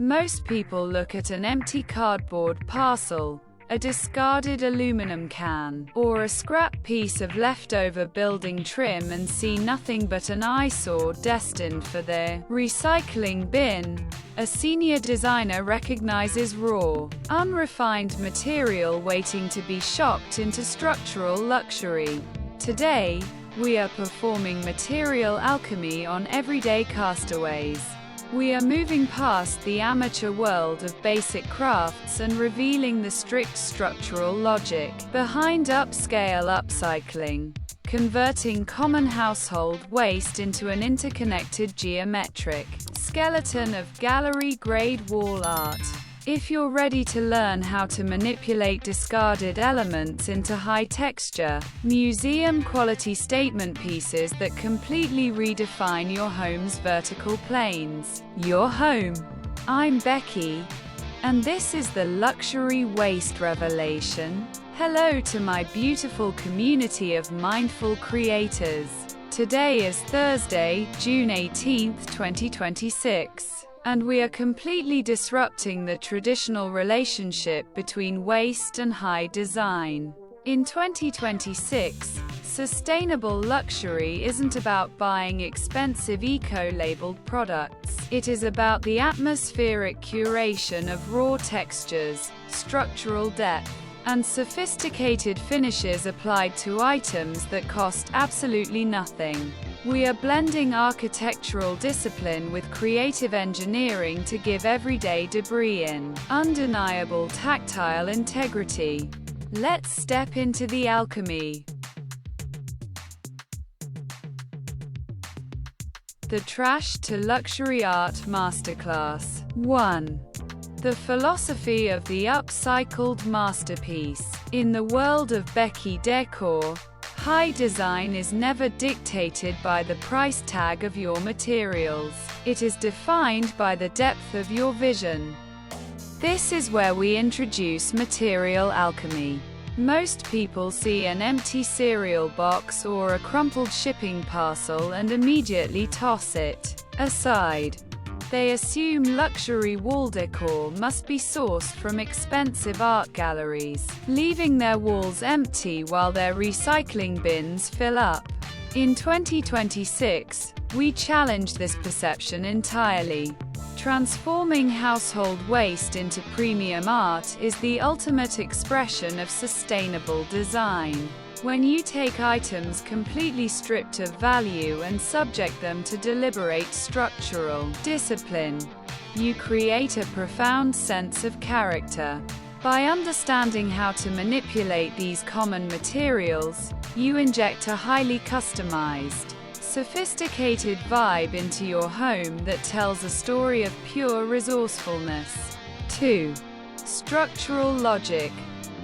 Most people look at an empty cardboard parcel, a discarded aluminum can, or a scrap piece of leftover building trim and see nothing but an eyesore destined for their recycling bin. A senior designer recognizes raw, unrefined material waiting to be shocked into structural luxury. Today, we are performing material alchemy on everyday castaways. We are moving past the amateur world of basic crafts and revealing the strict structural logic behind upscale upcycling, converting common household waste into an interconnected geometric skeleton of gallery-grade wall art. If you're ready to learn how to manipulate discarded elements into high-texture, museum-quality statement pieces that completely redefine your home's vertical planes, your home. I'm Beki, and this is the Luxury Waste Revelation. Hello to my beautiful community of mindful creators. Today is Thursday, June 18th, 2026. And we are completely disrupting the traditional relationship between waste and high design. In 2026, sustainable luxury isn't about buying expensive eco-labeled products. It is about the atmospheric curation of raw textures, structural depth, and sophisticated finishes applied to items that cost absolutely nothing. We are blending architectural discipline with creative engineering to give everyday debris an undeniable tactile integrity. Let's step into the alchemy. The Trash to Luxury Art Masterclass. 1. The philosophy of the upcycled masterpiece. In the world of Beki Decor, high design is never dictated by the price tag of your materials. It is defined by the depth of your vision. This is where we introduce material alchemy. Most people see an empty cereal box or a crumpled shipping parcel and immediately toss it aside. They assume luxury wall decor must be sourced from expensive art galleries, leaving their walls empty while their recycling bins fill up. In 2026, we challenge this perception entirely. Transforming household waste into premium art is the ultimate expression of sustainable design. When you take items completely stripped of value and subject them to deliberate structural discipline, you create a profound sense of character. By understanding how to manipulate these common materials, you inject a highly customized, sophisticated vibe into your home that tells a story of pure resourcefulness. 2. Structural logic.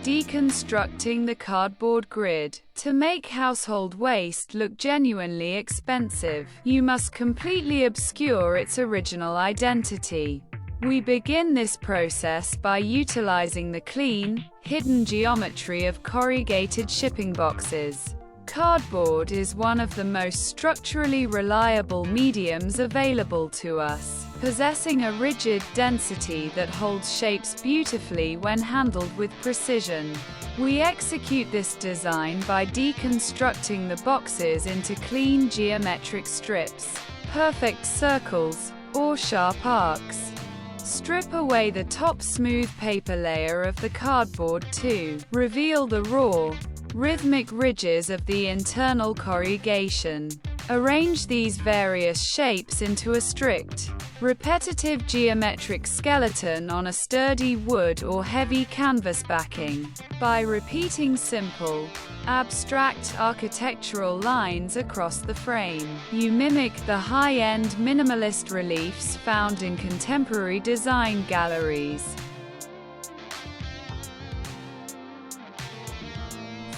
Deconstructing the cardboard grid. To make household waste look genuinely expensive, you must completely obscure its original identity. We begin this process by utilizing the clean, hidden geometry of corrugated shipping boxes. Cardboard is one of the most structurally reliable mediums available to us, possessing a rigid density that holds shapes beautifully when handled with precision. We execute this design by deconstructing the boxes into clean geometric strips, perfect circles, or sharp arcs. Strip away the top smooth paper layer of the cardboard to reveal the raw, rhythmic ridges of the internal corrugation. Arrange these various shapes into a strict, repetitive geometric skeleton on a sturdy wood or heavy canvas backing. By repeating simple, abstract architectural lines across the frame, you mimic the high-end minimalist reliefs found in contemporary design galleries.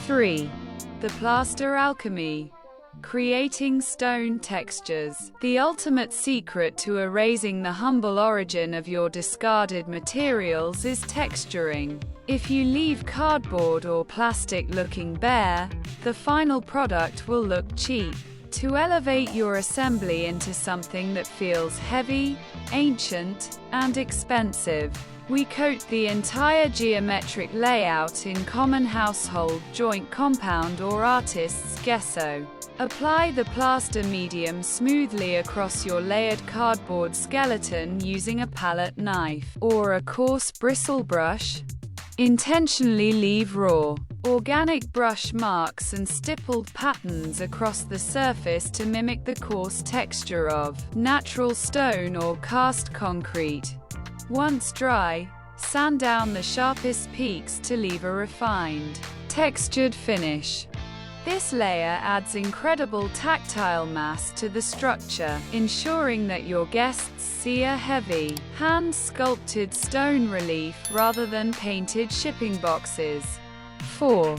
3. The plaster alchemy. Creating stone textures. The ultimate secret to erasing the humble origin of your discarded materials is texturing. If you leave cardboard or plastic looking bare, the final product will look cheap. To elevate your assembly into something that feels heavy, ancient, and expensive, we coat the entire geometric layout in common household joint compound or artist's gesso. Apply the plaster medium smoothly across your layered cardboard skeleton using a palette knife or a coarse bristle brush. Intentionally leave raw, organic brush marks and stippled patterns across the surface to mimic the coarse texture of natural stone or cast concrete. Once dry, sand down the sharpest peaks to leave a refined, textured finish. This layer adds incredible tactile mass to the structure, ensuring that your guests see a heavy, hand-sculpted stone relief rather than painted shipping boxes. 4.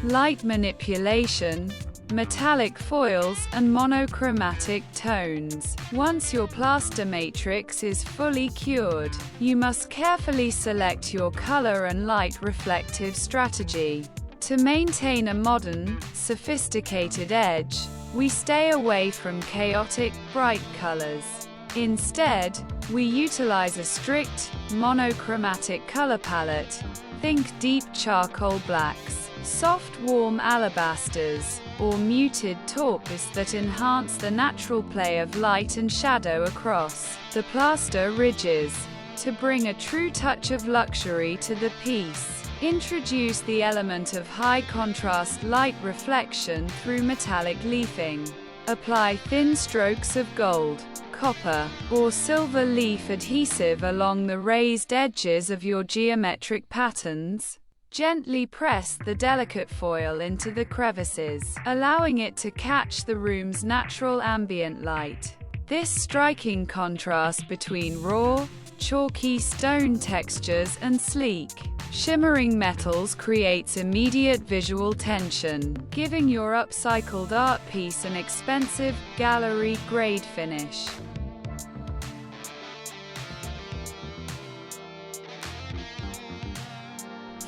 Light manipulation, metallic foils, and monochromatic tones. Once your plaster matrix is fully cured, you must carefully select your color and light reflective strategy. To maintain a modern, sophisticated edge, we stay away from chaotic, bright colors. Instead, we utilize a strict, monochromatic color palette. Think deep charcoal blacks, soft warm alabasters, or muted taupes that enhance the natural play of light and shadow across the plaster ridges. To bring a true touch of luxury to the piece, introduce the element of high-contrast light reflection through metallic leafing. Apply thin strokes of gold, copper, or silver leaf adhesive along the raised edges of your geometric patterns. Gently press the delicate foil into the crevices, allowing it to catch the room's natural ambient light. This striking contrast between raw, chalky stone textures and sleek, shimmering metals creates immediate visual tension, giving your upcycled art piece an expensive, gallery-grade finish.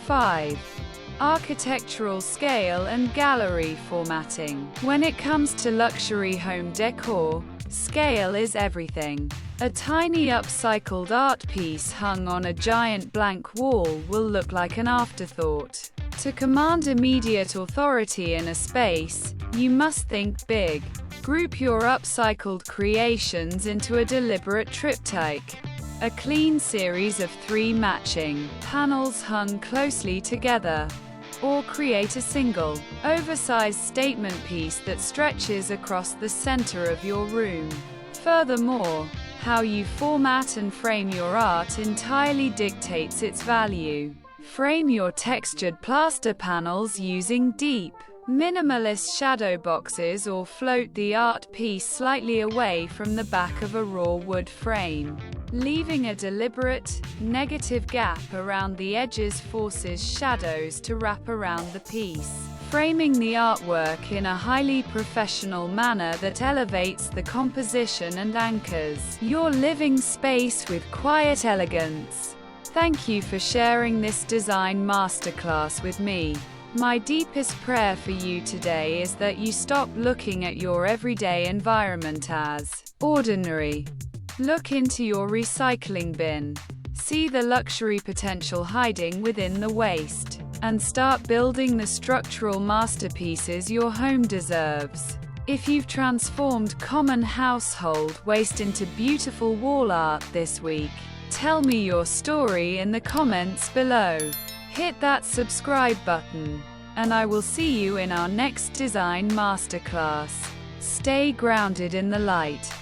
5. Architectural scale and gallery formatting. When it comes to luxury home decor, scale is everything. A tiny upcycled art piece hung on a giant blank wall will look like an afterthought. To command immediate authority in a space, you must think big. Group your upcycled creations into a deliberate triptych. A clean series of 3 matching panels hung closely together. Or create a single, oversized statement piece that stretches across the center of your room. Furthermore, how you format and frame your art entirely dictates its value. Frame your textured plaster panels using deep, minimalist shadow boxes or float the art piece slightly away from the back of a raw wood frame. Leaving a deliberate, negative gap around the edges forces shadows to wrap around the piece, framing the artwork in a highly professional manner that elevates the composition and anchors your living space with quiet elegance. Thank you for sharing this design masterclass with me. My deepest prayer for you today is that you stop looking at your everyday environment as ordinary. Look into your recycling bin. See the luxury potential hiding within the waste, and start building the structural masterpieces your home deserves. If you've transformed common household waste into beautiful wall art this week, tell me your story in the comments below. Hit that subscribe button, and I will see you in our next design masterclass. Stay grounded in the light.